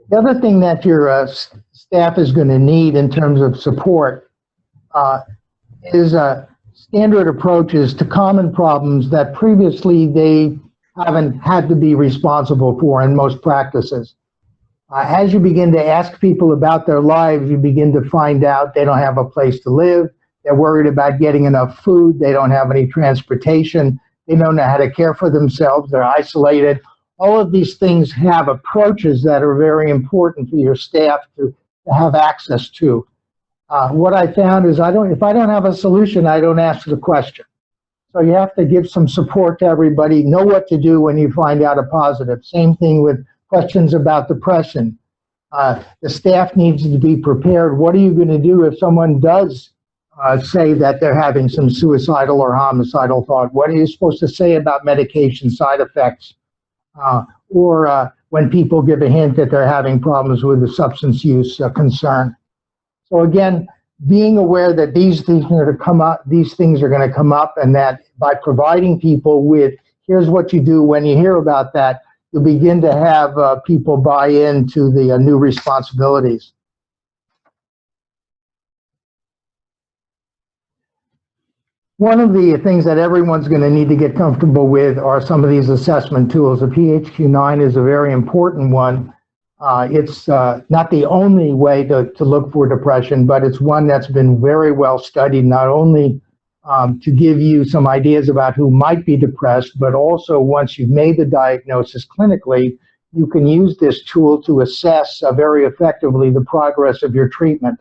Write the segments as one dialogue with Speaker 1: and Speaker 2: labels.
Speaker 1: The other thing that your staff is going to need in terms of support is standard approaches to common problems that previously they haven't had to be responsible for in most practices. As you begin to ask people about their lives, you begin to find out they don't have a place to live, they're worried about getting enough food, they don't have any transportation, they don't know how to care for themselves, they're isolated. All of these things have approaches that are very important for your staff to have access to. What I found is if I don't have a solution, I don't ask the question. So you have to give some support to everybody, know what to do when you find out a positive. Same thing with questions about depression. The staff needs to be prepared. What are you going to do if someone does say that they're having some suicidal or homicidal thought? What are you supposed to say about medication side effects? Or when people give a hint that they're having problems with a substance use concern. So again, being aware that these things are going to come up, and that by providing people with, here's what you do when you hear about that, you'll begin to have people buy into the new responsibilities. One of the things that everyone's going to need to get comfortable with are some of these assessment tools. The PHQ-9 is a very important one. It's not the only way to look for depression, but it's one that's been very well studied, not only to give you some ideas about who might be depressed, but also once you've made the diagnosis clinically, you can use this tool to assess very effectively the progress of your treatment.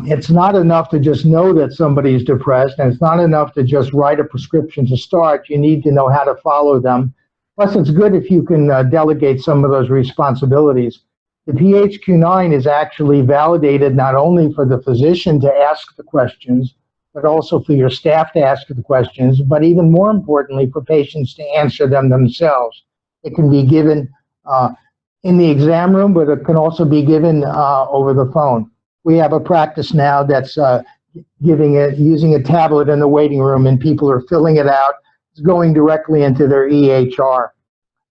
Speaker 1: It's not enough to just know that somebody's depressed, and it's not enough to just write a prescription to start. You need to know how to follow them. Plus, it's good if you can delegate some of those responsibilities. The PHQ-9 is actually validated not only for the physician to ask the questions, but also for your staff to ask the questions, but even more importantly, for patients to answer them themselves. It can be given in the exam room, but it can also be given over the phone. We have a practice now that's using a tablet in the waiting room, and people are filling it out. It's going directly into their EHR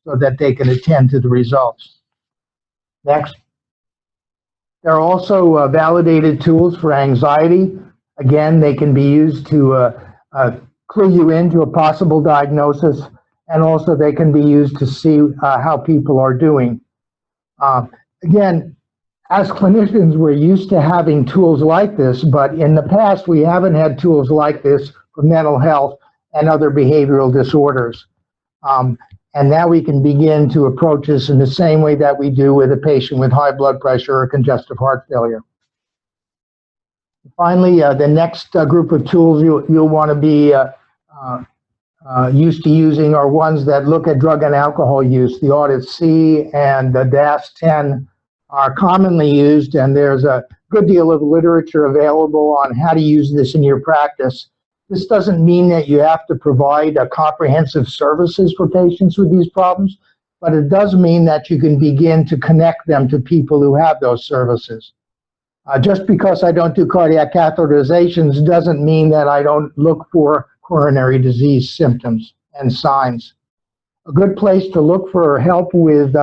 Speaker 1: so that they can attend to the results. Next. There are also validated tools for anxiety. Again, they can be used to clue you into a possible diagnosis, and also they can be used to see how people are doing. Again, as clinicians, we're used to having tools like this, but in the past, we haven't had tools like this for mental health and other behavioral disorders. And now we can begin to approach this in the same way that we do with a patient with high blood pressure or congestive heart failure. Finally, the next group of tools you'll want to be used to using are ones that look at drug and alcohol use. The Audit C and the DAS-10 are commonly used, and there's a good deal of literature available on how to use this in your practice. This doesn't mean that you have to provide comprehensive services for patients with these problems, but it does mean that you can begin to connect them to people who have those services. Just because I don't do cardiac catheterizations doesn't mean that I don't look for coronary disease symptoms and signs. A good place to look for help with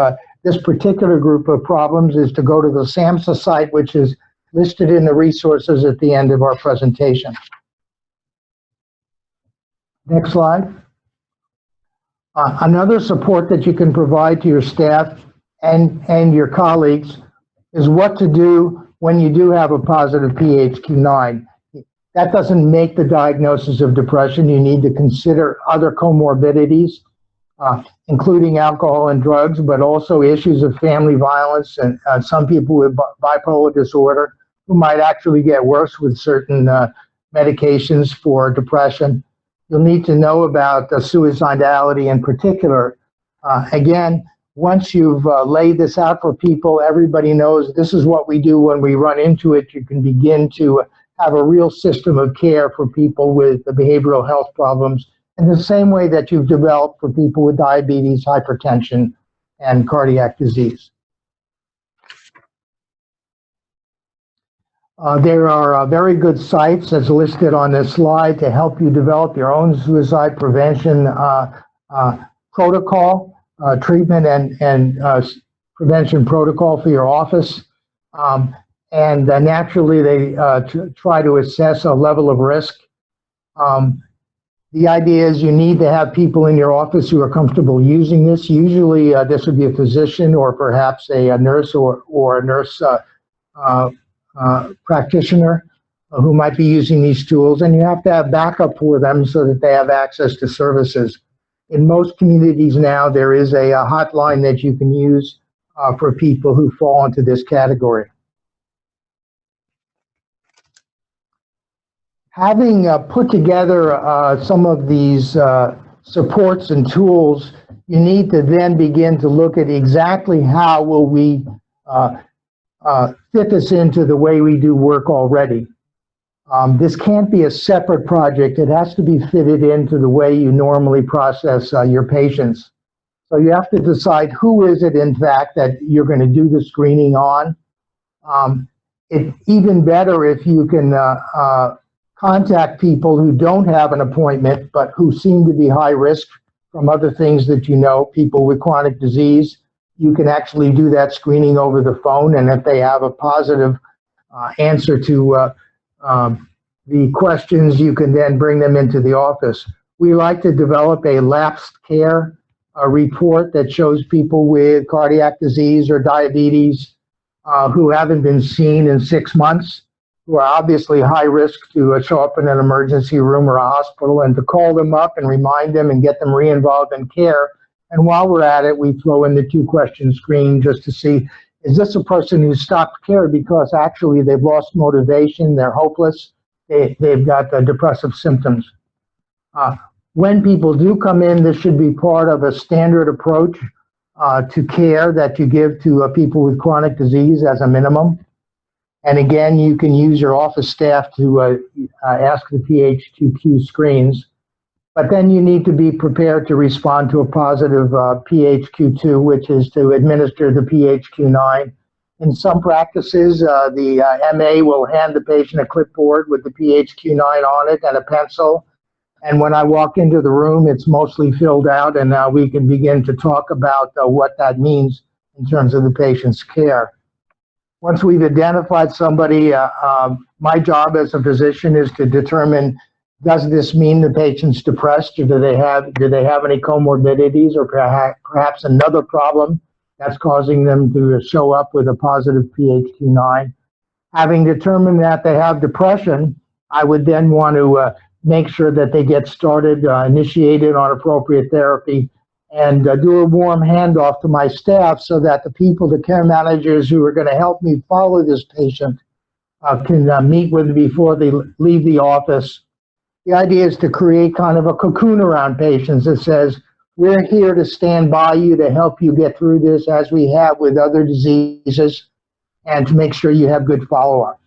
Speaker 1: this particular group of problems is to go to the SAMHSA site, which is listed in the resources at the end of our presentation. Next slide. Another support that you can provide to your staff and your colleagues is what to do when you do have a positive PHQ-9. That doesn't make the diagnosis of depression. You need to consider other comorbidities, including alcohol and drugs, but also issues of family violence and some people with bipolar disorder who might actually get worse with certain medications for depression. You'll need to know about suicidality in particular. Again, once you've laid this out for people, everybody knows this is what we do when we run into it. You can begin to have a real system of care for people with behavioral health problems in the same way that you've developed for people with diabetes, hypertension, and cardiac disease. There are very good sites, as listed on this slide, to help you develop your own suicide prevention protocol, treatment, and prevention protocol for your office. And naturally, they try to assess a level of risk. The idea is you need to have people in your office who are comfortable using this. Usually, this would be a physician or perhaps a nurse or a nurse practitioner who might be using these tools, and you have to have backup for them so that they have access to services. In most communities now, there is a hotline that you can use for people who fall into this category. Having put together some of these supports and tools, you need to then begin to look at exactly how will we fit this into the way we do work already. This can't be a separate project. It has to be fitted into the way you normally process your patients. So you have to decide who is it, in fact, that you're going to do the screening on. It's even better if you can contact people who don't have an appointment, but who seem to be high risk from other things that you know, people with chronic disease. You can actually do that screening over the phone, and if they have a positive answer to the questions, you can then bring them into the office. We like to develop a lapsed care report that shows people with cardiac disease or diabetes who haven't been seen in 6 months, who are obviously high risk to show up in an emergency room or a hospital, and to call them up and remind them and get them re-involved in care. And while we're at it, we throw in the 2-question screen just to see, is this a person who stopped care because actually they've lost motivation, they're hopeless, they've got depressive symptoms. When people do come in, this should be part of a standard approach to care that you give to people with chronic disease as a minimum. And again, you can use your office staff to ask the PH2Q screens, but then you need to be prepared to respond to a positive PHQ2, which is to administer the PHQ9. In some practices, the MA will hand the patient a clipboard with the PHQ9 on it and a pencil. And when I walk into the room, it's mostly filled out, and now we can begin to talk about what that means in terms of the patient's care. Once we've identified somebody, my job as a physician is to determine, does this mean the patient's depressed, or do they have any comorbidities, or perhaps another problem that's causing them to show up with a positive PHQ9. Having determined that they have depression, I would then want to make sure that they get started, initiated on appropriate therapy, and do a warm handoff to my staff so that the people, the care managers who are going to help me follow this patient can meet with them before they leave the office. The idea is to create kind of a cocoon around patients that says, we're here to stand by you to help you get through this, as we have with other diseases, and to make sure you have good follow-up.